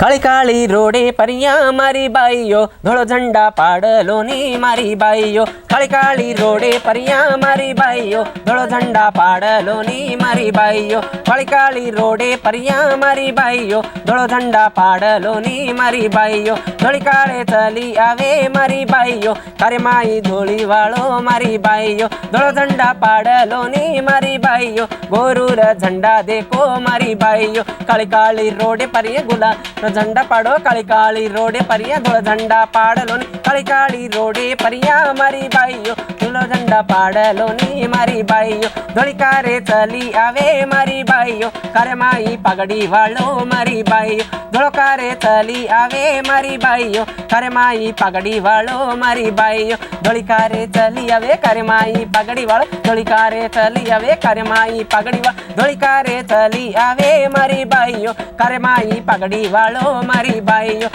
काळी काळी रोडे परिया मारी बाईयो धोळो झंडा पाडलोनी मारी बाईयो काळी काळी रोडे परिया मारी बाईयो धोळो झंडा पाडलोनी मारी बाईयो काळी काळी रोडे परिया मारी बाईयो धोळो झंडा पाडलोनी मारी बाईयो धोळी काळे चली आवे मारी बाईयो कारे माई धोळी वाळो मारी बाईयो धोळो झंडा पाडलोनी मारी बाईयो गोरूर झंडा देखो मारी बाईयो काळी काळी रोडे परिया गुला झंडा पाडो काळी काळी रोडे परिया धोळ झंडा पाडलोनी काळी काळी रोडे परिया मारी बाईयो धोळ झंडा पाडलोनी मारी बाईयो धोळी कारे चली आवे मारी बाईयो कारे माई पगडी वाळो मारी बाईयो धोळ कारे चली आवे मारी बाईयो कारे माई पगडी वाळो मारी बाईयो धोळी कारे चली आवे कारे माई पगडी वाळो धोळी कारे चली आवे कारे माई पगडी वाळो धोळी कारे चली आवे मारी बाईयो कारे माई पगडी वाळो मारी बाईयो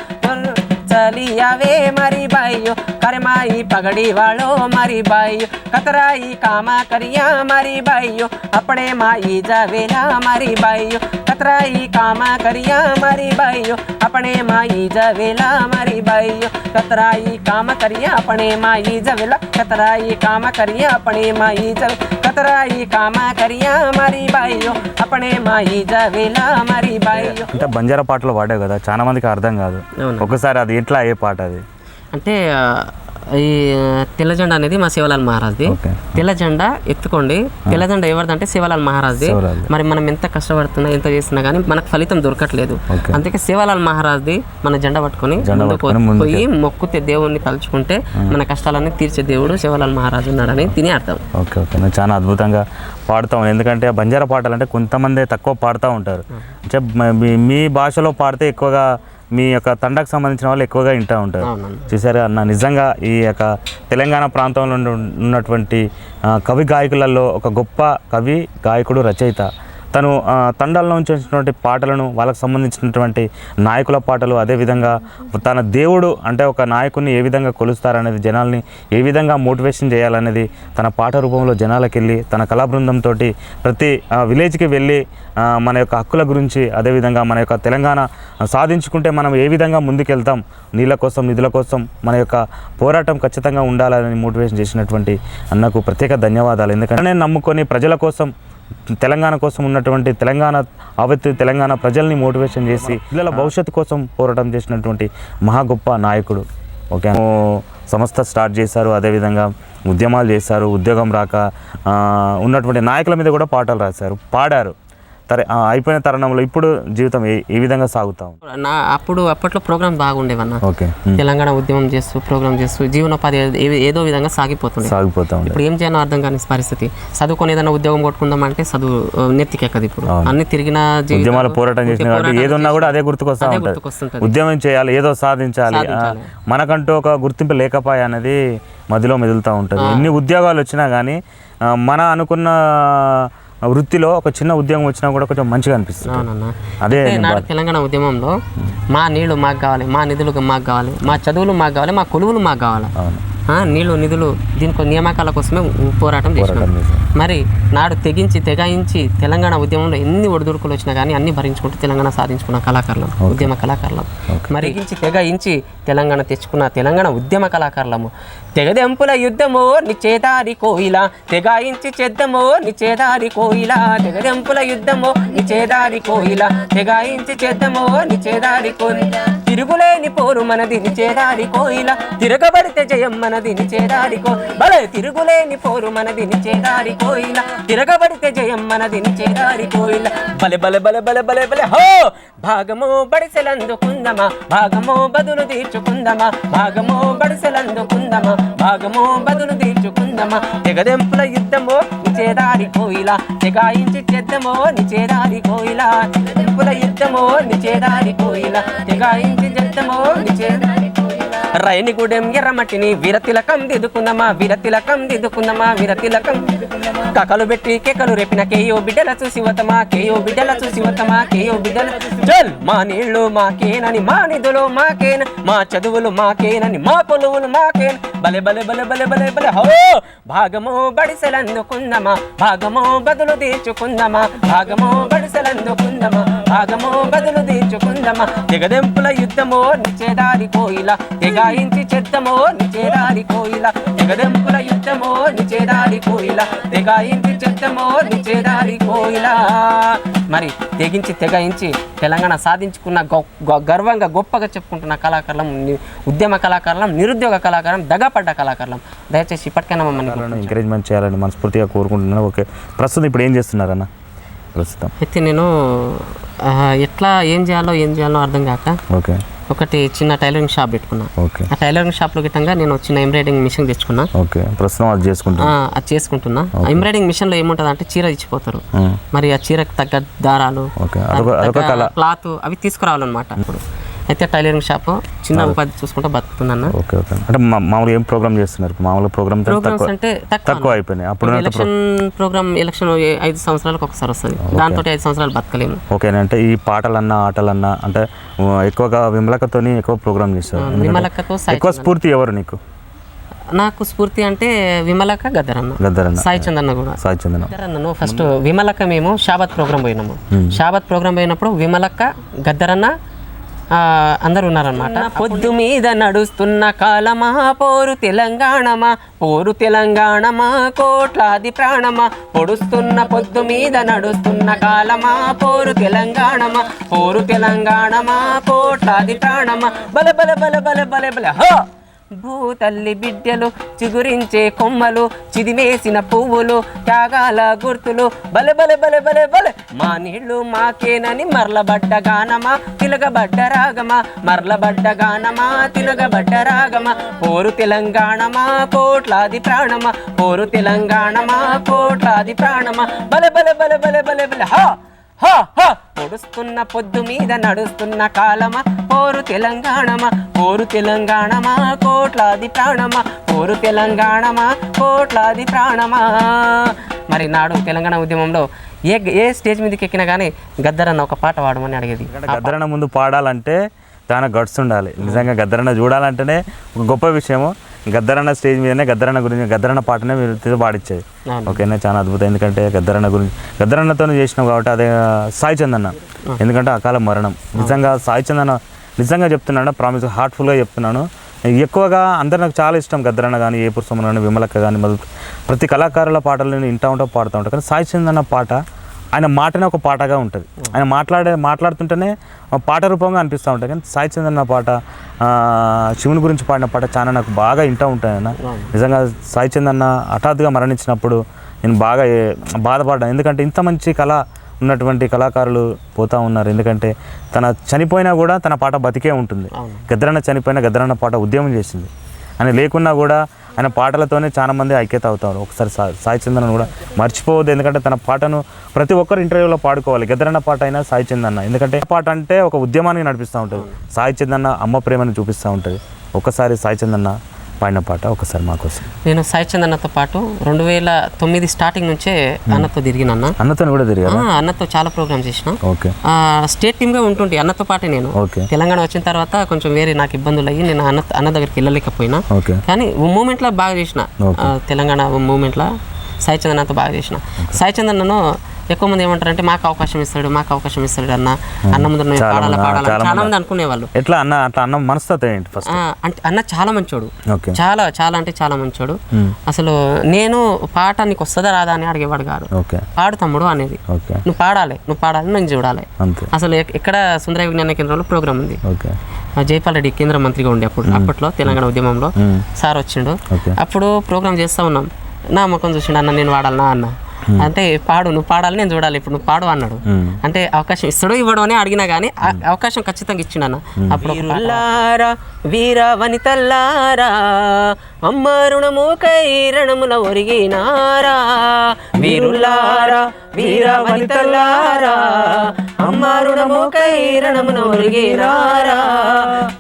चली आवे मारी बाईयो कारे माई पगड़ी वालो मारी बाईयो कतराई कामा करिया मारी बाईयो अपने माई जावेला मारी बाईयो कतराई कामा करिया मारी बाईयो अपने माई जावेला मारी बाईयो कतराई काम करिया अपने माई जावेला कतराई काम करिया अपने माई जावे कतराई कामा करिया मारी बाईयो अपने माई जावेला मारी बाईयो అంటే బంజారా పాటలు పాడావు కదా చాలా మందికి అర్థం కాదు ఒకసారి అది ఎట్లా ఏ పాట అది అంటే ఈ తెల్ల జెండా అనేది మా శివలాల్ మహారాజ్ది తెల్ల జెండా ఎత్తుకోండి తెల్ల జెండా ఎవరిదంటే శివలాల్ మహారాజ్ది మరి మనం ఎంత కష్టపడుతున్నా ఎంత చేస్తున్నా కానీ మనకు ఫలితం దొరకట్లేదు అందుకే శివలాల్ మహారాజ్ది మన జెండా పట్టుకొని పోయి మొక్కుతే దేవుణ్ణి తలుచుకుంటే మన కష్టాలన్నీ తీర్చే దేవుడు శివలాల్ మహారాజు ఉన్నాడని తిని అర్థం. ఓకే ఓకే నేను చాలా అద్భుతంగా పాడుతాం ఎందుకంటే బంజారా పాటలు అంటే కొంతమంది తక్కువ పాడుతూ ఉంటారు అంటే మీ భాషలో పాడితే ఎక్కువగా మీ యొక్క తండకు సంబంధించిన వాళ్ళు ఎక్కువగా వింటూ ఉంటారు చూసారా అన్న నిజంగా ఈ యొక్క తెలంగాణ ప్రాంతంలో ఉన్నటువంటి కవి గాయకులలో ఒక గొప్ప కవి గాయకుడు రచయిత తను తండాల్లో నుంచి వచ్చినటువంటి పాటలను వాళ్ళకు సంబంధించినటువంటి నాయకుల పాటలు అదేవిధంగా తన దేవుడు అంటే ఒక నాయకుడిని ఏ విధంగా కొలుస్తారనేది జనాల్ని ఏ విధంగా మోటివేషన్ చేయాలనేది తన పాట రూపంలో జనాలకు వెళ్ళి తన కళా బృందంతో ప్రతి విలేజ్కి వెళ్ళి మన యొక్క హక్కుల గురించి అదేవిధంగా మన యొక్క తెలంగాణ సాధించుకుంటే మనం ఏ విధంగా ముందుకెళ్తాం నీళ్ళ కోసం నిధుల కోసం మన యొక్క పోరాటం ఖచ్చితంగా ఉండాలని మోటివేషన్ చేసినటువంటి అన్నకు ప్రత్యేక ధన్యవాదాలు. ఎందుకంటే నేను నమ్ముకొని ప్రజల కోసం తెలంగాణ కోసం ఉన్నటువంటి తెలంగాణ ప్రజల్ని మోటివేషన్ చేసి పిల్లల భవిష్యత్తు కోసం పోరాటం చేసినటువంటి మహా గొప్ప నాయకుడు. ఓకే సంస్థ స్టార్ట్ చేశారు అదేవిధంగా ఉద్యమాలు చేశారు ఉద్యోగం రాక ఉన్నటువంటి నాయకుల మీద కూడా పాటలు రాశారు పాడారు అయిపోయిన తరుణంలో ఇప్పుడు జీవితం ఏ విధంగా సాగుతాం అప్పట్లో ప్రోగ్రామ్ బాగుండేవన్న ఓకే తెలంగాణ ఉద్యమం చేస్తూ ప్రోగ్రామ్ చేస్తూ జీవనోపాధి ఏదో విధంగా సాగిపోతాం ఇప్పుడు ఏం చేయాలో అర్థం కాని పరిస్థితి చదువుకొని ఏదైనా ఉద్యోగం కొట్టుకుందామంటే చదువు నెత్తికెక్కదు ఇప్పుడు అన్ని తిరిగిన ఉద్యమాల పోరాటం చేసిన ఏదన్నా కూడా అదే గుర్తుకొస్తా ఉంటుంది ఉద్యమం చేయాలి ఏదో సాధించాలి మనకంటూ ఒక గుర్తింపు లేకపోయా అనేది మధ్యలో మెదులుతూ ఉంటుంది ఎన్ని ఉద్యోగాలు వచ్చినా కానీ మన అనుకున్న వృత్తిలో ఒక చిన్న ఉద్యోగం వచ్చినా కూడా కొంచెం మంచిగా అనిపిస్తుంది. అదే తెలంగాణ ఉద్యమంలో మా నీళ్లు మాకు కావాలి మా నిధులు మాకు కావాలి మా చదువులు మాకు కావాలి మా కొలువులు మాకు కావాలి నీళ్లు నిధులు దీనికి నియామకాల కోసమే పోరాటం చేసినాం. మరి నాడు తెగాయించి తెలంగాణ ఉద్యమంలో ఎన్ని ఒడిదుడుకులు వచ్చినా కానీ అన్ని భరించుకుంటూ తెలంగాణ సాధించుకున్న కళాకారులం ఉద్యమ కళాకారులం మరి తెగాయించి తెలంగాణ తెచ్చుకున్న తెలంగాణ ఉద్యమ కళాకారులము తెగదెంపుల యుద్ధమో నిచేదారి కోయిలా తెగాయించి చేద్దామో నిచేదారి కోయిలా తెగదెంపుల యుద్ధమో నిచేదారి కోయిలా తెగాయించి చేద్దామో నిచేదారి కోయిలా తిరుగులేని పోరు మనది నిచేదారి కోయిలా తిరగబడితే జయం మనది నిచేదారి బలే తిరుగులేని పోరు మనది నిచేదారి కోయిలా తిరగబడితే జయం మనది నిచేదారి కోయిలా బలె బలె బలె బలె బలె బలె హో భాగమో బడిసెలందుకుందమా భాగమో బదులు తీర్చుకుందమా భాగమో బడిసెలందుకుందమా భాగమో బదులు తీర్చుకుందమా తెగదెంపుల యుద్ధమో నిచేదారి కోయిలా తెగాయించి చేద్దామో నిచేదారి కోయిలా తెగదెంపుల యుద్ధమో నిచేదారి కోయిలా తెగాయించి చేద్దామో నిచేదారి కోయిలా రైనిగూడెం ఎర్రమట్టిని వీరతిలకం దిద్దుకుందమా వీరతిలకం దిద్దుకుందమా వీరతిలకం కకలు పెట్టి కేకలు రేపిన కేయో బిడ్డల చూసి వతమా కేయో బిడ్డల చూసి వతమా కేయో బిడ్డల చల్ మా నీళ్లు మాకేనని మా నిధులు మాకేన మా చదువులు మాకేనని మా కొలువులు మాకేన బలే బలే బలే బలే బలే బలే హో భాగమో బడిసెలందుకుందమా భాగమో బదులు తీర్చుకుందమా భాగమో బడిసెలందుకుందమా భాగమో బదులు తీర్చుకుందమా తెగదెంపుల యుద్ధమో నిచేదారి కోయిల తెగాయించి చెత్తమో నిచేదారి కోయిల తెగదెంపుల యుద్ధమో నిచేదారి కోయిల తెగాయించి చెత్తమో నిచేదారి కోయిల మరి తెగించి తెగాయించి తెలంగాణ సాధించుకున్న గర్వంగా గొప్పగా చెప్పుకుంటున్న కళాకారులం ఉద్యమ కళాకారులం నిరుద్యోగ కళాకారులం దగపడ్డ కళాకారులం దయచేసి ఇప్పటికైనా మమ్మల్ని ఎంకరేజ్మెంట్ చేయాలని మనస్ఫూర్తిగా కోరుకుంటున్నాను. ఓకే, ప్రస్తుతం ఇప్పుడు ఏం చేస్తున్నారన్న? ప్రస్తుతం అయితే నేను ఎట్లా ఏం చేయాలో అర్థం కాక ఓకే ఒకటి చిన్న టైలరింగ్ షాప్ పెట్టుకున్నా. ఓకే, ఆ టైలరింగ్ షాప్లో గిట్టంగా నేను చిన్న ఎంబ్రాయిడింగ్ మిషన్ తెచ్చుకున్నా. ఓకే, ప్రస్తుతం అది చేసుకుంటున్నా. ఎంబ్రాయిడింగ్ మిషన్లో ఏముంటుంది అంటే చీర ఇచ్చిపోతారు, మరి ఆ చీరకు తగ్గ దారాలు క్లాత్ అవి తీసుకురావాలన్నమాట. ఇప్పుడు అయితే టైలరింగ్ షాప్ చిన్న ఉపాధి చూసుకుంటూ బతుకుతున్నాను. ఓకే ఓకే, అంటే మామూలుగా ఏం ప్రోగ్రామ్ చేస్తున్నారు? మామూలు ప్రోగ్రామ్స్ అంటే తక్కువ అయిపోయినాయి. అప్పుడు ఎలక్షన్ 5 సంవత్సరాలకు ఒకసారి వస్తుంది, దాంతో 5 సంవత్సరాలు బతకలేము. ఓకే, అంటే ఈ పాటలన్నా ఆటలన్నా అంటే ఎక్కువగా విమలకతోని ఎక్కువ ప్రోగ్రామ్ చేస్తారు. విమలకతో ఎక్కువ స్ఫూర్తి ఎవరు నీకు? నాకు స్ఫూర్తి అంటే విమలక గద్దరన్న సాయి చందన్న కూడా. సాయి చందన్న గద్దరన్నను ఫస్ట్ విమలక మేము షాబత్ ప్రోగ్రామ్ పోయినాము. షాబత్ ప్రోగ్రామ్ పోయినప్పుడు విమలక్క గద్దరన్న అందరు ఉన్నారనమాట. పొద్దు మీద నడుస్తున్న కాలమా పోరు తెలంగాణమా పోరు తెలంగాణమా కోట్లాది ప్రాణమా పొడుస్తున్న పొద్దు మీద నడుస్తున్న కాలమా పోరు తెలంగాణమా పోరు తెలంగాణమా కోట్లాది ప్రాణమా బల బల బల బల బల బల హో భూతల్లి బిడ్డలు చిగురించే కొమ్మలు చిదిమేసిన పువ్వులు త్యాగాల గుర్తులు బలె బలె బలె బలె బలె మా నీళ్లు మాకేనని మరలబడ్డ గానమా తిలగబడ్డ రాగమా మరలబడ్డ గానమా తిలగబడ్డ రాగమా పోరు తెలంగాణమా కోట్లాది ప్రాణమా పోరు తెలంగాణమా కోట్లాది ప్రాణమా బలె బలె బలె బలె బలె బలె హా హా హా పొడుస్తున్న పొద్దు మీద నడుస్తున్న కాలమా పోరు తెలంగాణమా పోరు తెలంగాణమా కోట్లాది ప్రాణమా పోరు తెలంగాణమా కోట్లాది ప్రాణమా. మరి నాడు తెలంగాణ ఉద్యమంలో ఏ స్టేజ్ మీదకి ఎక్కినా కానీ గద్దరన్న ఒక పాట పాడమని అడిగేది. గద్దరన్న ముందు పాడాలంటే చాలా గట్స్ ఉండాలి. నిజంగా గద్దరన్న చూడాలంటేనే ఒక గొప్ప విషయము. గద్దరన్న స్టేజ్ మీదనే గద్దరన్న గురించి గద్దరన్న పాటనే మీరు పాడించేది. ఓకేనా, చాలా అద్భుతం. ఎందుకంటే గద్దరన్న గురించి గద్దరన్నతో చేసినాం కాబట్టి అదే సాయి చందన్న, ఎందుకంటే అకాల మరణం. నిజంగా సాయి చందన్న నిజంగా చెప్తున్నాను, ప్రామిస్ హార్ట్ఫుల్గా చెప్తున్నాను. ఎక్కువగా అందరు నాకు చాలా ఇష్టం గద్దరన్న కానీ ఏ పురుషమ్మ కానీ విమలక్క కానీ ప్రతి కళాకారుల పాటలు నేను వింటూ పాడుతూ ఉంటాను. కానీ సాయి చందన్న పాట ఆయన మాటనే ఒక పాటగా ఉంటుంది. ఆయన మాట్లాడుతుంటేనే పాట రూపంగా అనిపిస్తూ ఉంటాయి. కానీ సాయి చందన్న పాట శివుని గురించి పాడిన పాట చాలా నాకు బాగా వింటూ ఉంటాయన్న. నిజంగా సాయి చందన్న హఠాత్తుగా మరణించినప్పుడు నేను బాగా బాధపడ్డాను. ఎందుకంటే ఇంత మంచి కళ ఉన్నటువంటి కళాకారులు పోతూ ఉన్నారు. ఎందుకంటే తన చనిపోయినా కూడా తన పాట బతికే ఉంటుంది. గద్దరన్న చనిపోయినా గద్దరన్న పాట ఉద్యమం చేసింది. ఆయన లేకున్నా కూడా ఆయన పాటలతోనే చాలా మంది ఐక్యత అవుతారు. ఒకసారి సాయి చందన్న కూడా మర్చిపోవద్దు. ఎందుకంటే తన పాటను ప్రతి ఒక్కరు ఇంటర్వ్యూలో పాడుకోవాలి. గద్దరన్న పాట అయినా సాయి చందన్న, ఎందుకంటే పాట అంటే ఒక ఉద్యమాన్ని నడిపిస్తూ ఉంటుంది. సాయి చందన్న అమ్మ ప్రేమను చూపిస్తూ ఉంటుంది. ఒకసారి సాయి చందన్న పాడిన పాట ఒకసారి మాకోసం. నేను సాయి చందన్నతో పాటు 2009 స్టార్టింగ్ నుంచే అన్నతో తిరిగిన. అన్నతో కూడా తిరిగా? అన్నతో చాలా ప్రోగ్రామ్స్ చేసిన. ఓకే, స్టేట్ టీమ్గా ఉంటుంటే అన్నతో పాటే నేను. తెలంగాణ వచ్చిన తర్వాత కొంచెం వేరే నాకు ఇబ్బందులు అయ్యి నేను అన్న దగ్గరికి వెళ్ళలేకపోయినా, కానీ మూమెంట్లో బాగా చేసిన. తెలంగాణ మూమెంట్లో సాయి చందన్నతో బాగా చేసిన. సాయి చందన్నను ఎక్కువ మంది ఏమంటారంటే మాకు అవకాశం ఇస్తాడు అన్న ముందు పాడాలి చాలా మంది అనుకునేవాళ్ళు. ఎట్లా అన్న అట్లా అన్న మనస్తత్వం ఏంటి? ఫస్ట్ అంటే అన్న చాలా మంచోడు, చాలా చాలా అంటే చాలా మంచోడు. అసలు నేను పాట నీకు వస్తుందా రాదా అని అడిగేవాడు కాదు. పాడు తమ్ముడు అనేది, నువ్వు పాడాలి నేను చూడాలి. అసలు ఎక్కడ సుందర విజ్ఞాన కేంద్రంలో ప్రోగ్రామ్ ఉంది, జైపాల్ రెడ్డి కేంద్ర మంత్రిగా ఉండే అప్పట్లో తెలంగాణ ఉద్యమంలో సార్ వచ్చిండు. అప్పుడు ప్రోగ్రామ్ చేస్తూ ఉన్నాం. నా ముఖం చూసిండు, అన్న నేను వాడాలనా అన్న అంటే నువ్వు పాడాలి నేను చూడాలి, ఇప్పుడు నువ్వు పాడు అన్నాడు. అంటే అవకాశం ఇస్తాడో ఇవ్వడం అని అడిగినా కానీ అవకాశం ఖచ్చితంగా ఇచ్చిండు అన్న. అప్పుడు వీర వనితల్లారా అమ్మ రుణముకై రణముల ఒరిగినారా వీరులారా వీర వనితల్లారా అమ్మ రుణముకై రణముల ఒరిగినారా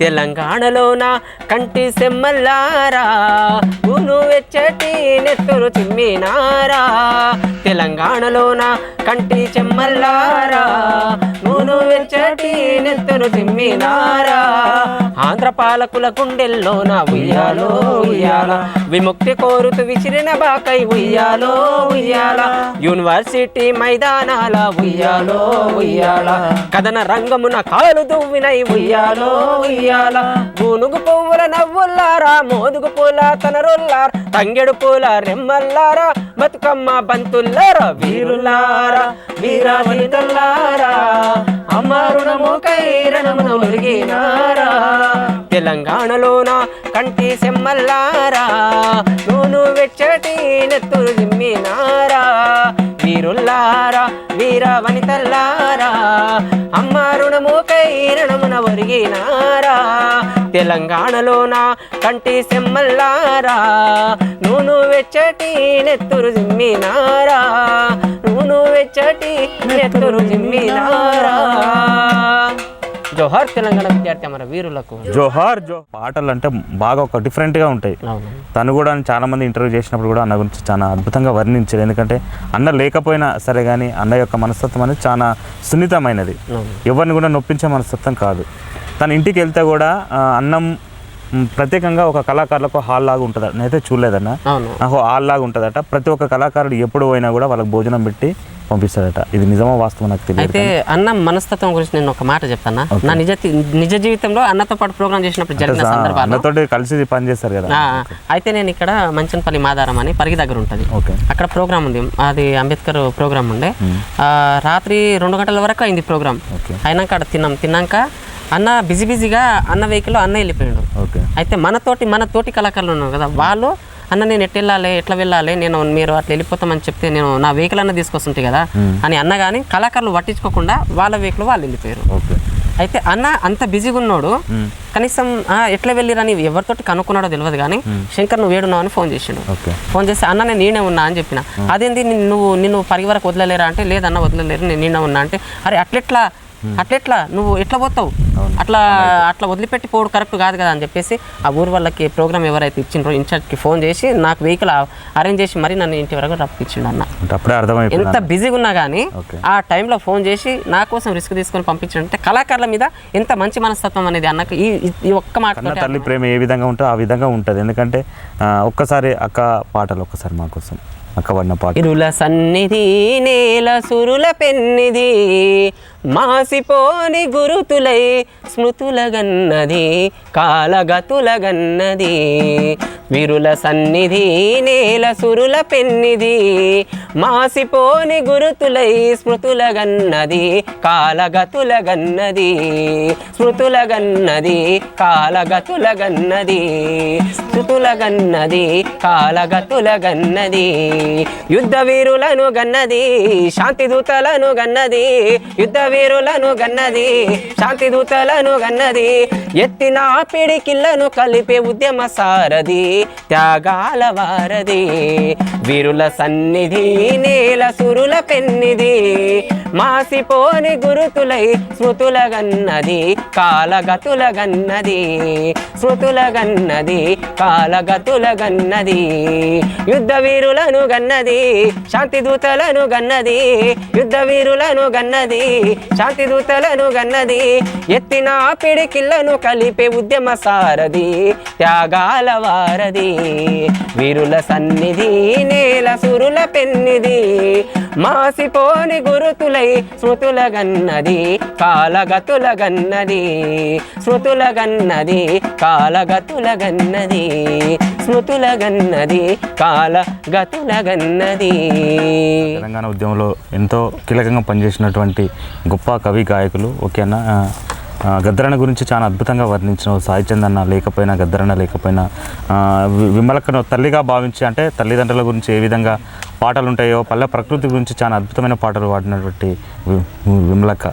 తెలంగాణలోన కంటి సెమ్మల్లారా ఊను వెచ్చటి నెత్తురు చిమ్మినారా తెలంగాణలోన కంటి చెమ్మల్లారా నూను వెచ్చటి నెత్తురు చిమ్మినారా ఆంధ్ర పాలకుల గుండెల్లోన ఉయ్యాలో ఉయ్యాల విముక్తి కోరుతూ విసిరిన బాకై ఉయ్యాలో ఉయ్యాల యూనివర్సిటీ మైదానాల ఉయ్యాలో ఉయ్యాల కథన రంగమున కాలు దువ్వినై ఉయ్యాలో ఉయ్యాల గూనుగు పువ్వుల నవ్వుల్లారా మోదుగు పూల తనరుల్లారా తంగెడు పూల రెమ్మల్లారా బతుకమ్మ బంతుల్లారా వీరులారా వీరావనితల్లారా అమ్మ రుణముకై రణమున ఒరిగినారా తెలంగాణలోన కంటి సెమ్మల్లారా నూను వెచ్చటి నెత్తురు జిమ్మినారా వీరుల్లారా వీర వనితల్లారా అమ్మ రుణముకై రణమున ఒరిగినారా తెలంగాణలోన కంటి సెమ్మల్లారా నూను వెచ్చటి నెత్తురు జిమ్మినారా నూను వెచ్చటి నెత్తురు జిమ్మినారా జోహార్ తెలంగాణ విద్యార్థి అమర వీరులకు జోహార్ పాటలు అంటే బాగా ఒక డిఫరెంట్గా ఉంటాయి. తను కూడా చాలా మంది ఇంటర్వ్యూ చేసినప్పుడు కూడా అన్న గురించి చాలా అద్భుతంగా వర్ణించారు. ఎందుకంటే అన్న లేకపోయినా సరే కానీ అన్న యొక్క మనస్తత్వం అనేది చాలా సున్నితమైనది, ఎవరిని కూడా నొప్పించే మనస్తత్వం కాదు. తన ఇంటికి వెళ్తే కూడా అన్నం ప్రత్యేకంగా ఒక కళాకారులకు హాల్ లాగా ఉంటుందట, నేనైతే చూడలేదన్న, హాల్ లాగా ఉంటుందట. ప్రతి ఒక్క కళాకారుడు ఎప్పుడు పోయినా కూడా వాళ్ళకి భోజనం పెట్టి పంపిస్తాడట. ఇది నిజమో వాస్తవం నాకు తెలియదు. అయితే అన్న మనస్తత్వం గురించి నేను ఒక మాట చెప్తాను. నా నిజ జీవితంలో అన్నతో పాటు ప్రోగ్రామ్ చేసినప్పుడు జరిగిన సందర్భాలు అన్నతో కలిసి పని చేస్తారు కదా. అయితే నేను ఇక్కడ మంచన్పల్లి మాదారం అని పరిగి దగ్గర ఉంటుంది, అక్కడ ప్రోగ్రామ్ ఉంది. అది అంబేద్కర్ ప్రోగ్రామ్ ఉండే. రాత్రి 2 గంటల వరకు అయింది ప్రోగ్రామ్. అయినాక అక్కడ తిన్నాక అన్న బిజీగా అన్న వెహికల్లో అన్న వెళ్ళిపోయాడు. అయితే మన తోటి కళాకారులు ఉన్నారు కదా, వాళ్ళు అన్న నేను ఎట్లా వెళ్ళాలి మీరు అట్లా వెళ్ళిపోతామని చెప్తే నేను నా వెహికల్ అన్న తీసుకొస్తుంటే కదా అని అన్న, కానీ కళాకారులు పట్టించుకోకుండా వాళ్ళ వెహికల్ వాళ్ళు వెళ్ళిపోయారు. అయితే అన్న అంత బిజీగా ఉన్నాడు, కనీసం ఎట్లా వెళ్ళిరని ఎవరితోటి కనుక్కున్నాడో తెలియదు, కానీ శంకర్ నువ్వు ఏడున్నావు అని ఫోన్ చేసిండు. ఫోన్ చేసి అన్న నేను నేనే ఉన్నా అని చెప్పిన. అదేంది నిన్ను పరిగి వరకు వదలలేరా అంటే లేదన్న వదలలేరు, నేను నేనే ఉన్నా అంటే అరే అట్లెట్లా నువ్వు ఎట్లా పోతావు, అట్లా వదిలిపెట్టి పోవడం కరెక్ట్ కాదు కదా అని చెప్పేసి ఆ ఊరు వాళ్ళకి ప్రోగ్రామ్ ఎవరైతే ఇచ్చిండ్రో ఇన్ఛార్జ్కి ఫోన్ చేసి నాకు వెహికల్ అరేంజ్ చేసి మరి నన్ను ఇంటి వరకు రప్పించిండు అన్న. ఎంత బిజీగా ఉన్నా కానీ ఆ టైంలో ఫోన్ చేసి నా కోసం రిస్క్ తీసుకొని పంపించాడంటే కళాకారుల మీద ఎంత మంచి మనస్తత్వం అనేది అన్నకు ఈ ఒక్క మాట. తల్లి ప్రేమ ఏ విధంగా ఉంటుందో ఆ విధంగా ఉంటుంది. ఎందుకంటే ఒక్కసారి అక్క పాటలు ఒక్కసారి మా కోసం అక్కబడిన పాట. ఇరుల సన్నిధి నేల సురుల పెన్నిది మాసిపోని గురుతులై స్మృతులగన్నది కాలగతులగన్నది. విరుల సన్నిధి నేల సురుల పెన్నిది మాసిపోని గురుతులై స్మృతులగన్నది కాలగతులగన్నది స్మృతులగన్నది కాలగతులగన్నది స్మృతులగన్నది కాలగతులగన్నది. యుద్ధ వీరులను గన్నది శాంతి దూతలను గన్నది యుద్ధ వీరులను గన్నది శాంతి దూతలను గన్నది. ఎత్తిన పిడికిళ్లను కలిపే ఉద్యమ సారథి త్యాగాల వారధి. వీరుల సన్నిధి నేల సురుల పెన్నిది మాసిపోని గురుతులై స్మృతులగన్నది కాలగతులగన్నది స్మృతులగన్నది కాలగతులగన్నది. యుద్ధ వీరులను గన్నది శాంతి దూతలను గన్నది యుద్ధ వీరులను గన్నది శాంతి దూతలను గన్నది. ఎత్తిన పిడికిళ్లను కలిపే ఉద్యమ సారథి త్యాగాల వారధి. వీరుల సన్నిధి నేల సురుల పెన్నిది మాసిపోని గురుతులై స్మృతులగన్నది కాలగతులగన్నది స్మృతులగన్నది కాలగతులగన్నది స్మృతులగన్నది కాలగతులగన్నది. తెలంగాణ ఉద్యమంలో ఎంతో కీలకంగా పనిచేసినటువంటి గొప్ప కవి గాయకులు ఓకేనా. గద్దరన్న గురించి చాలా అద్భుతంగా వర్ణించిన సాయిచంద్ లేకపోయినా గద్దరన్న లేకపోయినా విమలక్కను తల్లిగా భావించి అంటే తల్లిదండ్రుల గురించి ఏ విధంగా పాటలు ఉంటాయో, పల్లె ప్రకృతి గురించి చాలా అద్భుతమైన పాటలు పాడినటువంటి విమలక్క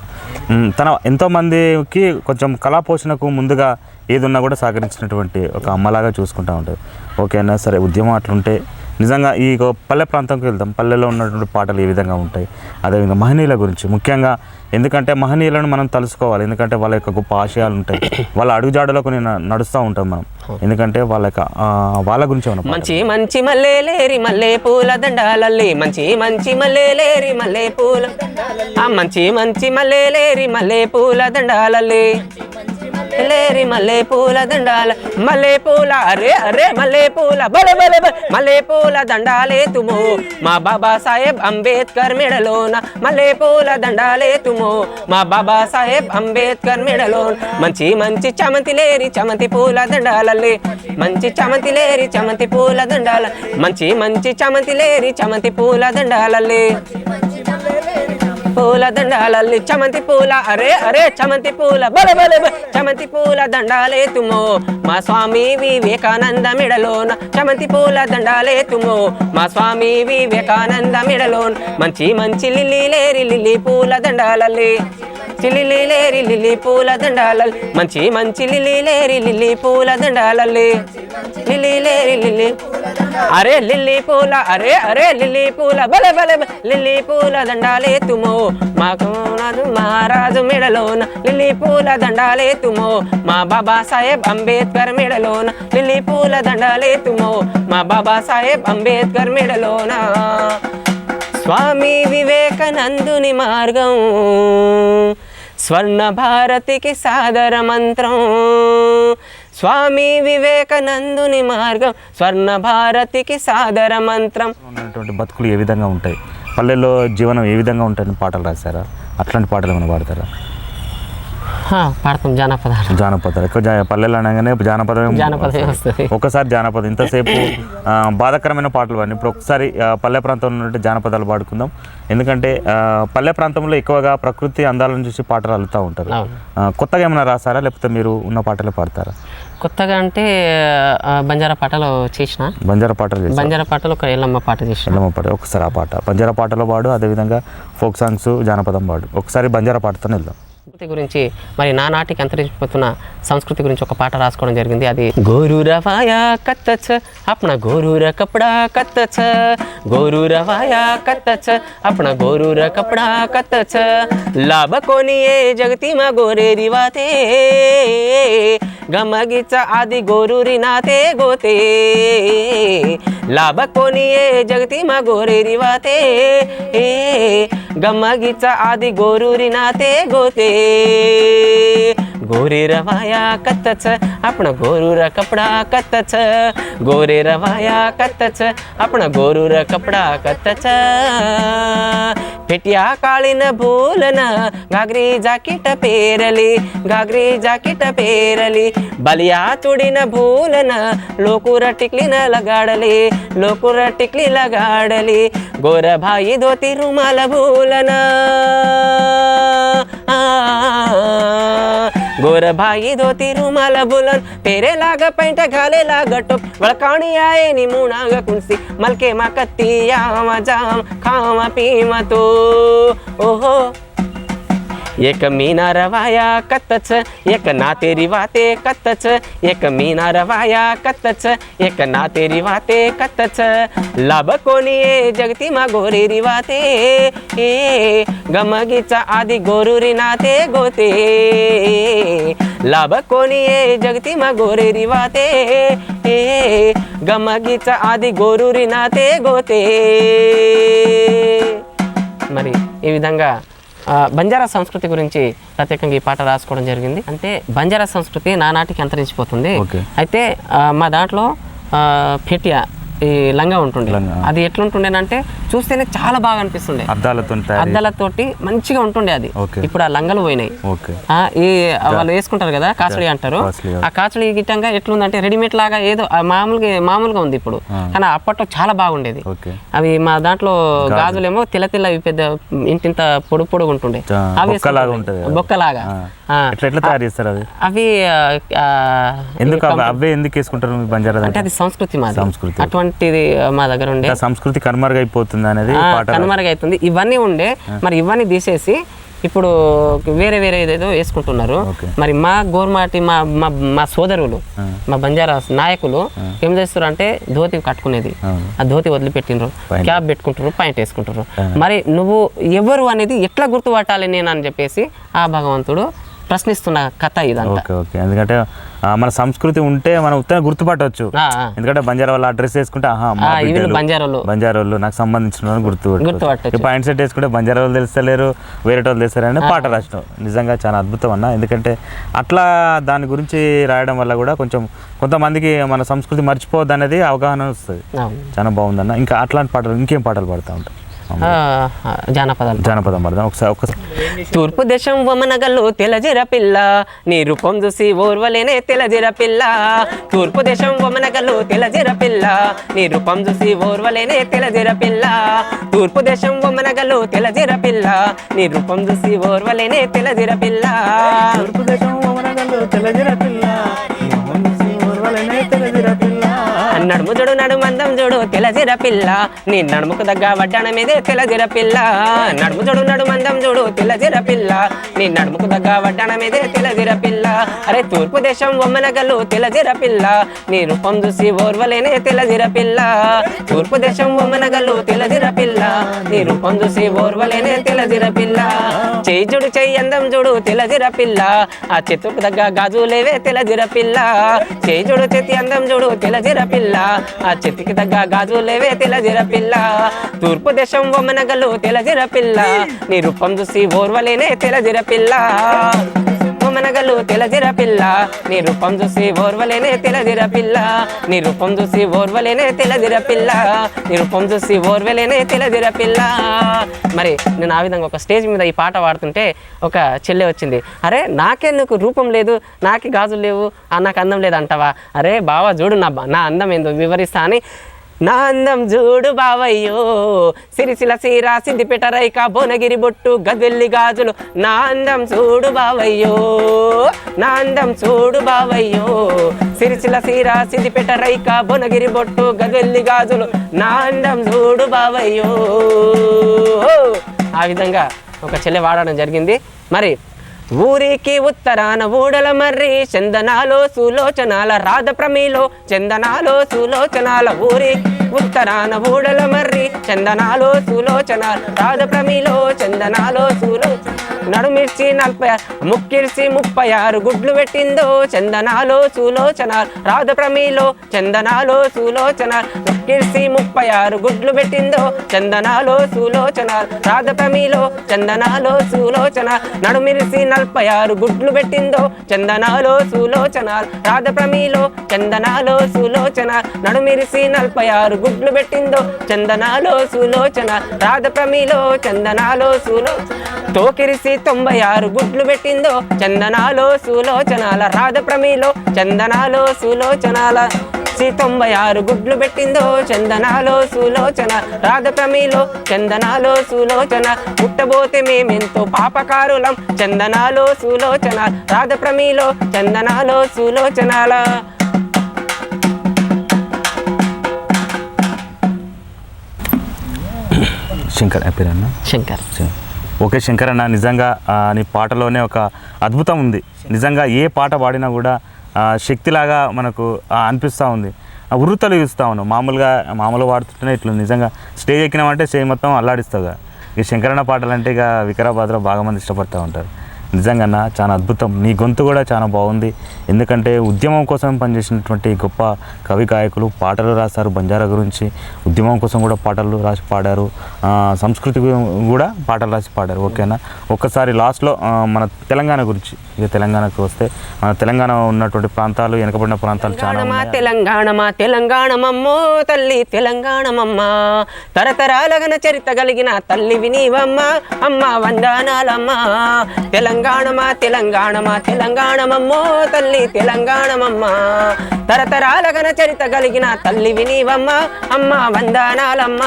తన ఎంతోమందికి కొంచెం కళా పోషణకు ముందుగా ఏదున్నా కూడా సహకరించినటువంటి ఒక అమ్మలాగా చూసుకుంటూ ఉంటుంది. ఓకేనా, సరే ఉద్యమం అట్లుంటే నిజంగా ఈ పల్లె ప్రాంతంకి వెళ్తాం, పల్లెలో ఉన్నటువంటి పాటలు ఏ విధంగా ఉంటాయి, అదేవిధంగా మహనీయుల గురించి ముఖ్యంగా, ఎందుకంటే మహనీయులను మనం తలుసుకోవాలి, ఎందుకంటే వాళ్ళ యొక్క గొప్ప ఆశయాలు ఉంటాయి, వాళ్ళ అడుగుజాడలకు నేను నడుస్తూ ఉంటాం మనం, ఎందుకంటే వాళ్ళ గురించి మనం మంచి మంచి మల్లెలేరి మల్లె పూల దండాలల్లి, మంచి మంచి మల్లెలేరి మల్లె పూల, మంచి మంచి మల్లెలేరి మల్లె పూల దండాలల్లి, లేరి మల్లె పూల దండాల, మల్లె పూల అరే అరే మల్లె పూల బల బల మల్లె పూల దండాలే తుమో మా బాబా సాహెబ్ అంబేద్కర్ మెడలోన, మల్లె పూల దండాలే తుమో మా బాబా సాహెబ్ అంబేద్కర్ మెడలోన, మంచి మంచి చమంతి లేరి చమంతి పూల దండాలల్లి, మంచి చమంతి లేరి చమంతి పూల దండాల, మంచి మంచి చమంతి లేరి చమంతి పూల దండాలల్లి, పూల దండాలల్లి చమంతి పూల అరే అరే చమంతి పూల బల బల చమంతి పూల దండాలే తుమో మా స్వామి వివేకానంద మెడలోన, చమంతి పూల దండాలే తుమో మా స్వామి వివేకానంద మెడలోన, మంచి మంచి లిల్లీ లేరి లిల్లీ పూల దండాలల్లి, లిల్లీ లేరి లిల్లీ పూల దండాలల్లి, మంచి మంచి లిల్లీ లేరి లిల్లీ పూల దండాలల్లి, లిల్లీ లేరి లిల్లీ అరే లిల్లీ పూల అరే అరే లిల్లీ పూల బల బల లిల్లీ పూల దండాలే తుమో మాకు మహారాజు మెడలోన, లిల్లీ పూల దండాలే తుమో మా బాబా సాహెబ్ అంబేద్కర్ మెడలోన, లిల్లీ పూల దండాలే తుమో మా బాబా సాహెబ్ అంబేద్కర్ మెడలోన, స్వామి వివేకానందుని మార్గం స్వర్ణ భారతికి సాదర మంత్రం, స్వామి వివేకానందుని మార్గం స్వర్ణ భారతికి సాదర మంత్రం. ఉన్నటువంటి బతుకులు ఏ విధంగా ఉంటాయి, పల్లెల్లో జీవనం ఏ విధంగా ఉంటాయని పాటలు రాశారా? అట్లాంటి పాటలు ఏమైనా పాడతారా? పాడతాం జానపదాలు ఎక్కువ పల్లెలు అనగానే జానపదమే వస్తుంది. ఒకసారి జానపదం ఇంతసేపు బాధాకరమైన పాటలు పాడి, ఇప్పుడు ఒకసారి పల్లె ప్రాంతంలో ఉన్నట్టు జానపదాలు పాడుకుందాం. ఎందుకంటే పల్లె ప్రాంతంలో ఎక్కువగా ప్రకృతి అందాలను చూసి పాటలు అల్లుతూ ఉంటారు. కొత్తగా ఏమైనా రాసారా, లేకపోతే మీరు ఉన్న పాటలే పాడతారా? కొత్తగా అంటే బంజారా పాటలు చేసిన, బంజారా పాటలు ఒక ఎల్లమ్మ పాట చేసిన. ఎల్లమ్మ పాట ఒకసారి ఆ పాట బంజారా పాటలో పాడు, అదేవిధంగా ఫోక్ సాంగ్స్ జానపదం పాడు. ఒకసారి బంజారా పాటతోనే వెళ్దాం. సంస్కృతి గురించి, మరి నానాటికి అంతరించిపోతున్న సంస్కృతి గురించి ఒక పాట రాసుకోవడం జరిగింది. అది గోరు రవాయా కత్తచ అప్న గోరూర కపడా కత్తచ, గోరు రవాయా కత్తచ అప్న గోరూర కపడా కత్తచ, లాభ कोनिये जगती मा गोरे रिवाते, गमगिचा आदि गोरुरी नाते गोते, लाभ कोनिये जगती मा गोरे रिवाते, गमगिचा आदि गोरुरी नाते गोते, गोरे रवाया कत्तच आपण गोरूर कपडा कत्तच, गोरे रवाया कत्तच आपण गोरूर कपडा कत्तच, पेटिया काळीन भूलन घागरी जाकीट पेरली, घागरी जाकीट पेरली, बलिया चुडीन भूलन लोकूर टिकलीन लगाडली, लोकूर टिकली लगाडली, गोर भाई धोती रुमाल भूलन, गोर भाई धोती रुमाल भूलन, पेरे लाग पैंट घाले लाग टोप, वळकाणी आये नि मुणाग कुंसी, मलके मा कत्ती याम जाम खाम पीम तो, ओहो एक मीना रवाया कत्तच, एक नाते रिवाते कत्तच, एक मीना रवाया कत्तच, एक नाते रिवाते कत्तच, लाभ कोनिये जगती मा गोरी रिवाते, गमगीचा आदि गोरुरी नाते गोते, लाभ कोनिये जगती मा गोरी रिवाते, गमगीचा आदि गोरुरी नाते गोते. మరి ఈ విధంగా బంజారా సంస్కృతి గురించి ప్రత్యేకంగా ఈ పాట రాసుకోవడం జరిగింది. అంటే బంజారా సంస్కృతి నానాటికి అంతరించిపోతుంది. అయితే మా దాంట్లో ఫెటియా ఈ లంగా ఉంటుండే, అది ఎట్లుంటుండేనంటే చూస్తేనే చాలా బాగా అనిపిస్తుండే, అద్దాలతోటి మంచిగా ఉంటుండే. అది ఇప్పుడు ఆ లంగలు పోయినాయి. ఈ వాళ్ళు వేసుకుంటారు కదా కాచడి అంటారు, ఆ కాచడి గిట్టంగా ఎట్లుందంటే రెడీమేడ్ లాగా ఏదో మామూలుగా ఉంది ఇప్పుడు, కానీ అప్పట్లో చాలా బాగుండేది. అవి మా దాంట్లో గాజులేమో తెల్ల తెల్లవి పెద్ద ఇంటింత పొడుగు పొడుగు ఉంటుండే, అవి బొక్కలాగా. అవి ఎందుకు వేసుకుంటారు బంజారా అంటే అది సంస్కృతి మాది. అటువంటి అటువంటిది మా దగ్గర ఉండే. సంస్కృతి కనుమరుగైపోతుంది అనేది కనుమరుగైతుంది. ఇవన్నీ ఉండే, మరి ఇవన్నీ తీసేసి ఇప్పుడు వేరే వేరే ఏదేదో వేసుకుంటున్నారు. మరి మా గోర్మాటి మా మా మా సోదరులు, మా బంజారా నాయకులు ఏం చేస్తారు అంటే ధోతి కట్టుకునేది, ఆ ధోతి వదిలిపెట్టినరు, క్యాప్ పెట్టుకుంటారు, పాయింట్ వేసుకుంటారు. మరి నువ్వు ఎవరు అనేది ఎట్లా గుర్తుపట్టాలి నేను అని చెప్పేసి ఆ భగవంతుడు ప్రశ్నిస్తున్న కథ ఇదంతా. ఓకే, ఎందుకంటే మన సంస్కృతి ఉంటే మనం ఉత్తగా గుర్తుపట్టవచ్చు. ఎందుకంటే బంజారా వాళ్ళు ఆ డ్రెస్ వేసుకుంటే బంజారాలు నాకు సంబంధించిన గుర్తుపట్టచ్చు. పాయింట్ సెట్ వేసుకుంటే బంజారా వాళ్ళు తెలుస్తలేరు, వేరే వాళ్ళు తెలుస్తారు అని పాట రాసినాం. నిజంగా చాలా అద్భుతం అన్న. ఎందుకంటే అట్లా దాని గురించి రాయడం వల్ల కూడా కొంతమందికి మన సంస్కృతి మర్చిపోవద్దు అనేది అవగాహన వస్తుంది. చాలా బాగుందన్న. ఇంకా అట్లాంటి పాటలు ఇంకేం పాటలు పాడుతూ ఉంటాం? జానపదం పడదాం ఒకసారి. తూర్పు దేశం వమనగల్లు తెలజిర పిల్ల, నీ రూపం చూసి ఓర్వలేనే తెలజిర పిల్ల. తూర్పు దేశం వమనగల్లు తెలజిర పిల్ల, నీ రూపం చూసి ఓర్వలేనే తెలజిర పిల్ల. తూర్పు దేశం వమనగల్లు తెలజిర పిల్ల, నీ రూపం చూసి ఓర్వలేనే తెలజిర పిల్ల. తూర్పు దేశం వమనగల్లు తెలజిర పిల్ల, నడుము జోడు నడుమందం జోడు తెలజిర పిల్ల, నీ నడుముకు దగ్గ వడ్డాణమేదే తెలజిర పిల్ల. నడుము జోడు నడుమందం జోడు తెలజిర పిల్ల, నీ నడుముకు దగ్గ వడ్డాణమేదే తెలజిర పిల్ల. అరే తూర్పు దేశం వమ్మనగల్లు తెలజిర పిల్ల, నీ రూపం చూసి ఓర్వలేనే తెలజిర పిల్ల. తూర్పు దేశం వమ్మనగల్లు తెలజిర పిల్ల, నీ రూపం చూసి ఓర్వలేనే తెలజిర పిల్ల. చెయ్యి జోడు చెయ్యి అందం జోడు తెలజిర పిల్ల, ఆ చేతుకు దగ్గ గాజులేవే తెలజిర పిల్ల. చెయ్యి జోడు చేతి అందం జోడు తెలజిర పిల్ల, ఆ చెట్టుకి తగ్గ గాజులేవే తెలజిర పిల్ల. తూర్పు దేశం వమ్మనగల్లు తెలజిర పిల్ల, నీ రూపం చూసి ఓర్వలేనే తెలజిర పిల్ల. వమ్మనగల్లు తెలజిర పిల్ల, నీ రూపం చూసి ఓర్వలేనే తెలజిర పిల్ల. నీ రూపం చూసి ఓర్వలేనే తెలజిర పిల్ల, నీ రూపం చూసి ఓర్వలేనే తెలజిర పిల్ల. మరి నేను ఆ విధంగా ఒక స్టేజ్ మీద ఈ పాట పాడుతుంటే ఒక చెల్లె వచ్చింది. అరే నాకెందుకు రూపం లేదు, నాకే గాజులు లేవు, నాకు అందం లేదు అంటావా? అరే బావా చూడు నా అందం ఏందో వివరిస్తా అని. నా అందం చూడు బావయ్యో, సిరిసిల సీర సిద్దిపేట రైక భువనగిరి బొట్టు గదెల్లి గాజులు. నా అందం చూడు బావయ్యో, నా అందం చూడు బావయ్యో, సిరిసిల సీర సిద్దిపేట రైక భువనగిరి బొట్టు గదెల్లి గాజులు. నా అందం చూడు బావయ్యో. ఆ విధంగా ఒక చెల్లె వాడడం జరిగింది. మరి ఊరికి ఉత్తరాన ఊడల మర్రి, చందనాలో సులోచనాల రాధ ప్రమీలో, చందనాలో సులోచనాల. ఊరి ఉత్తరాన ఊడల మర్రి, చందనాలో సులోచనాల రాధ ప్రమీలో, చందనాలో నడుమిర్చి 40 ముక్కిర్చి 36 గుడ్లు పెట్టిందో, చందనాలో సులోచనాల రాధ ప్రమీలో, చందనాలో సులోచనాల. ముక్కిర్చి 36 గుడ్లు పెట్టిందో, చందనాలో సులోచనాల రాధ ప్రమీలో, చందనాలో సులోచనాల. నడుమిరిసి 46 గుడ్లు పెట్టిందో, చందనాలో సులోచనాల రాధ ప్రమీలో, చందనాలో సులోచనాల. నడుమిరిసి 46 గుడ్లు పెట్టిందో, చందనాలో సులోచనాల రాధ ప్రమీలో, చందనాలో తోకిరిసి 96 గుడ్లు పెట్టిందో, చందనాలో సులోచనాల రాధ ప్రమీలో, చందనాలో సులోచనాల. 96 గుడ్లు పెట్టిందో, చందనాలో సులోచన రాధ ప్రమీలో, చందనాలో సులోచన. పుట్టబోతే మేమెంతో పాపకారులం, చందనాలో సులోచన రాధ ప్రమీలో, చందనాలో సులోచనాల. శంకర్ పేరన్నా? శంకర్. ఓకే శంకర్ అన్న, నిజంగా నీ పాటలోనే ఒక అద్భుతం ఉంది. నిజంగా ఏ పాట పాడినా కూడా శక్తిలాగా మనకు అనిపిస్తూ ఉంది. ఉర్రుతలు ఇస్తూ ఉన్నావు. మామూలుగా పాడుతుంటేనే ఇట్లా నిజంగా స్టేజ్ ఎక్కినామంటే స్టేజ్ మొత్తం అల్లాడిస్తావుగా. ఇక శంకరన్న పాటలు అంటే ఇక వికారాబాద్లో బాగా మంది ఇష్టపడుతూ ఉంటారు. నిజంగా చాలా అద్భుతం. నీ గొంతు కూడా చాలా బాగుంది. ఎందుకంటే ఉద్యమం కోసం పనిచేసినటువంటి గొప్ప కవి గాయకులు పాటలు రాశారు. బంజారా గురించి ఉద్యమం కోసం కూడా పాటలు రాసి పాడారు. సంస్కృతి కూడా పాటలు రాసి పాడారు. ఓకేనా, ఒక్కసారి లాస్ట్లో మన తెలంగాణ గురించి, ఇక తెలంగాణకు వస్తే మన తెలంగాణ ఉన్నటువంటి ప్రాంతాలు, వెనకబడిన ప్రాంతాలు చాలా తెలంగాణమమ్మో తల్లి తెలంగాణమమ్మ, తరతరాలగన చరిత్ర కలిగిన తల్లి వినీవమ్మ, అమ్మ వందనాలమ్మ. తెలంగాణమా తెలంగాణమమ్మో తల్లి తెలంగాణమమ్మ, తరతరాల ఘన చరిత కలిగిన తల్లివి నీవమ్మ అమ్మ వందనాలమ్మ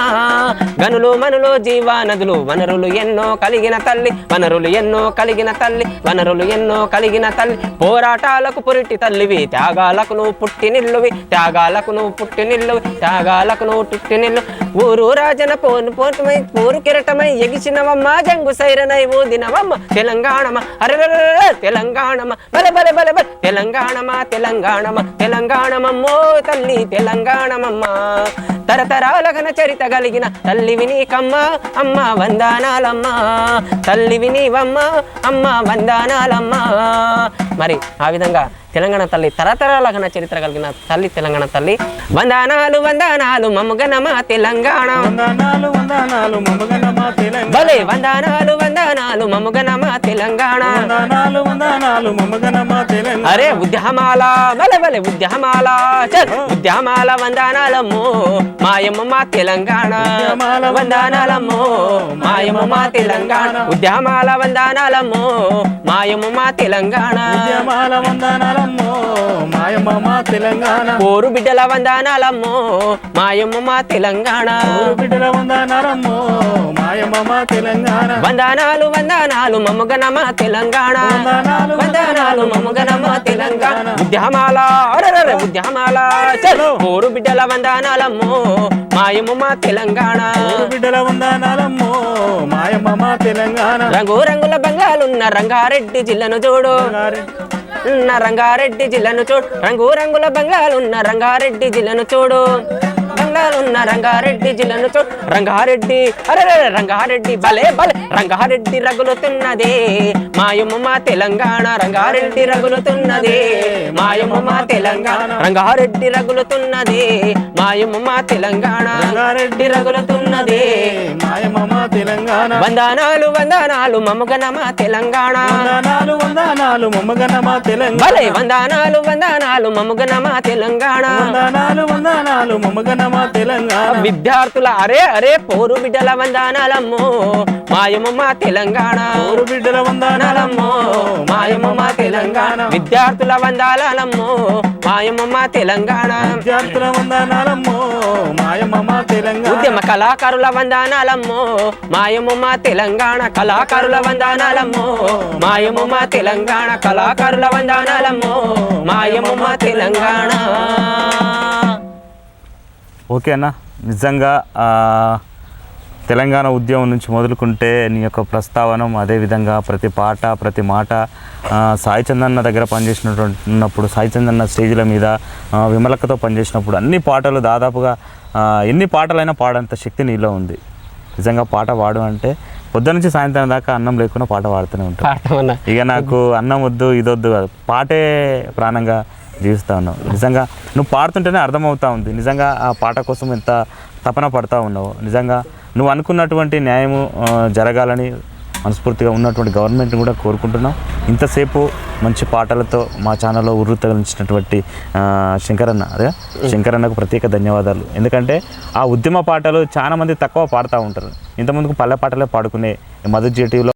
గనులు మనులు జీవానదులు వనరులు ఎన్నో కలిగిన తల్లి వనరులు ఎన్నో కలిగిన తల్లి వనరులు ఎన్నో కలిగిన తల్లి పోరాటాలకు పురిటి తల్లివి త్యాగాలకు నువ్వు పుట్టినిల్లువి త్యాగాలకు నువ్వు పుట్టినిల్లువి త్యాగాలకు నువ్వు పుట్టినిల్లు ఊరు రాజన పోటుమై పూరు కిరటమై ఎగిసినవమ్మ జంగు సైరనై ఊదినవమ్మ తెలంగాణమ అరే తెలంగాణమ బలె బలె బలె బలె తెలంగాణమ తెలంగాణమ తెలంగాణమమ్మో తల్లి తెలంగాణమమ్మ తరతరాల ఘన చరిత కలిగిన తల్లివి నీకమ్మ అమ్మ వందనాలమ్మ తల్లివి నీవమ్మ అమ్మ వందనాలమ్మ మరి ఆ విధంగా తెలంగాణ తల్లి తరతరాల ఘన చరిత్ర కలిగిన తల్లి తెలంగాణ తల్లి వందనాలు వందనాలు మమ్మగనమా తెలంగాణ వందనాలు వందనాలు మమ్మగనమా తెలంగాణ భలే వందనాలు వందనాలు మమ్మగనమా తెలంగాణ వందనాలు వందనాలు మమ్మగనమా తెలంగాణ అరే ఉద్యమాల భలే భలే ఉద్యమాల చల్ ఉద్యమాల వందనాలమ్మో మాయమ్మ మా తెలంగాణ వందనాలమ్మో మాయమ్మ మా తెలంగాణ ఉద్యమాల వందనాలమ్మో మాయమ్మ మా తెలంగాణ ఉద్యమాల వందనాలమ్మో మాయమ్మ మా తెలంగాణ పోరు బిడ్డల వందనాలమ్మో మాయమ్మ మా తెలంగాణ బిడ్డల వందనాలమ్మో మాయమ్మ మా తెలంగాణ వందనాలు వందనాలు మమ్మగనమా తెలంగాణ వందనాలు మమ్మగనమా తెలంగాణ ఉద్యమాల అరెరె ఉద్యమాల చలో పోరు బిడ్డల వందనాలమ్మో మాయమ్మ మా తెలంగాణ బిడ్డల వందనాలమ్మో మాయమ్మ మా తెలంగాణ రంగు రంగుల బంగాలున్న రంగారెడ్డి జిల్లాను చూడు రంగారెడ్డి జిల్లాను చూడు రంగు రంగుల బంగ్లాలున్న రంగారెడ్డి జిల్లాను చూడు బంగ్లాలున్న రంగారెడ్డి జిల్లాను చూడు రంగారెడ్డి అరే రంగారెడ్డి భలే భలే రంగారెడ్డి రగులుతున్నదే మాయమ్మ మా తెలంగాణ రంగారెడ్డి రగులుతున్నదే మాయమ్మ మా తెలంగాణ రంగారెడ్డి రగులుతున్నదే మాయమ్మ మా తెలంగాణ రంగారెడ్డి రగులుతున్నదే మాయమ్మ మా తెలంగాణ వందనాలు వందనాలు మమ్మగనమా తెలంగాణ వందనాలు వందనాలు మమ్మగనమా తెలంగాణ భలే వందనాలు వందనాలు మమ్మగనమా తెలంగాణ వందనాలు వందనాలు మమ్మగనమా తెలంగాణ విద్యార్థుల అరే అరే పోరు బిడ్డల వందనాలమ్మో మాయమ్మ మా తెలంగాణ ఊరు బిడ్డల వందనాలమ్మో మాయమ్మ మా తెలంగాణ విద్యార్థుల వందనాలమ్మో మాయమ్మ మా తెలంగాణ విద్యార్థుల వందనాలమ్మో మాయమ్మ మా తెలంగాణ ఉద్యమ కళాకారుల వందనాలమ్మో మాయమ్మ మా తెలంగాణ కళాకారుల వందనాలమ్మో మాయమ్మ మా తెలంగాణ కళాకారుల వందనాలమ్మో మాయమ్మ మా తెలంగాణ ఓకే అన్న నిజంగా తెలంగాణ ఉద్యమం నుంచి మొదలుకుంటే నీ యొక్క ప్రస్తావన అదేవిధంగా ప్రతి పాట ప్రతి మాట సాయి చందన్న దగ్గర పనిచేసినప్పుడు సాయి చందన్న స్టేజ్ల మీద విమలక్కతో పనిచేసినప్పుడు అన్ని పాటలు దాదాపుగా ఎన్ని పాటలైనా పాడంత శక్తి నీలో ఉంది. నిజంగా పాట పాడు అంటే పొద్దు నుంచి సాయంత్రం దాకా అన్నం లేకుండా పాట పాడుతూనే ఉంటాను. ఇక నాకు అన్నం వద్దు ఇదొద్దు కాదు, పాటే ప్రాణంగా జీవిస్తూ ఉన్నావు. నిజంగా నువ్వు పాడుతుంటేనే అర్థమవుతా ఉంది నిజంగా ఆ పాట కోసం ఎంత తపన పడతా ఉన్నావు. నిజంగా నువ్వు అనుకున్నటువంటి న్యాయము జరగాలని మనస్ఫూర్తిగా ఉన్నటువంటి గవర్నమెంట్ని కూడా కోరుకుంటున్నాం. ఇంతసేపు మంచి పాటలతో మా ఛానల్లో ఉర్రూతగలించినటువంటి శంకరన్నకు ప్రత్యేక ధన్యవాదాలు. ఎందుకంటే ఆ ఉద్యమ పాటలు చాలా మంది తక్కువ పాడుతూ ఉంటారు. ఇంతకుముందుకు పల్లె పాటలే పాడుకునే మధు జీటీవీలో